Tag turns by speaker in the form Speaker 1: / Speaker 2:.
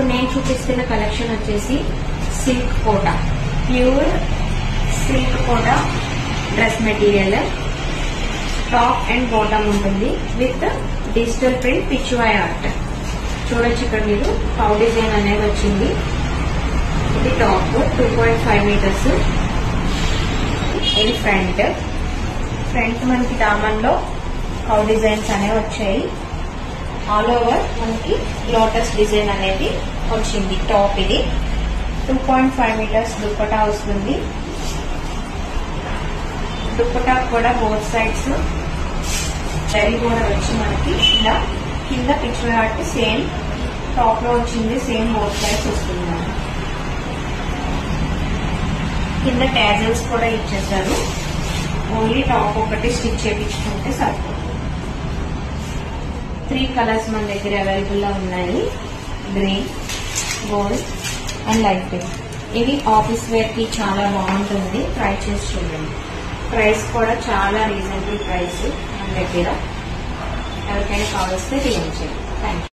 Speaker 1: ఇప్పుడు నేను చూపిస్తున్న కలెక్షన్ వచ్చేసి silk Kota, pure silk Kota dress material. Top and bottom ఉంటుంది with digital print Pichwai art. చూడొచ్చు ఇక్కడ మీరు పౌ డిజైన్ అనేది వచ్చింది. ఇది టాప్ 2.5 మీటర్స్. ఇది ఫ్రంట్ మనకి దామన్ లో పౌ డిజైన్స్ అనేవి వచ్చాయి. ఆల్ ఓవర్ మనకి లోటస్ డిజైన్ అనేది వచ్చింది. టాప్ ఇది 2.5 మీటర్స్ దుప్పటా వస్తుంది. దుప్పటా కూడా బోత్ సైడ్స్ జరీ కూడా వచ్చి మనకి ఇలా కింద పిక్చర్ ఆర్ట్ సేమ్ టాప్ లో వచ్చింది. సేమ్ బోత్ సైడ్స్ వస్తుంది. కింద ట్యాజల్స్ కూడా ఇచ్చేసారు. ఓన్లీ టాప్ ఒకటి స్టిచ్ చేయించుకుంటే సరిపోతుంది. 3 కలర్స్ మన దగ్గర అవైలబుల్ గా ఉన్నాయి. Green, gold and light pink. ఇది ఆఫీస్ వేర్ కి చాలా బాగుంటుంది. ట్రై చేసి చూడండి. ప్రైస్ కూడా చాలా రీజనబుల్ ప్రైస్ మన దగ్గర. ఎవరికైనా కావాల్స్తే తీయండి. Thank you.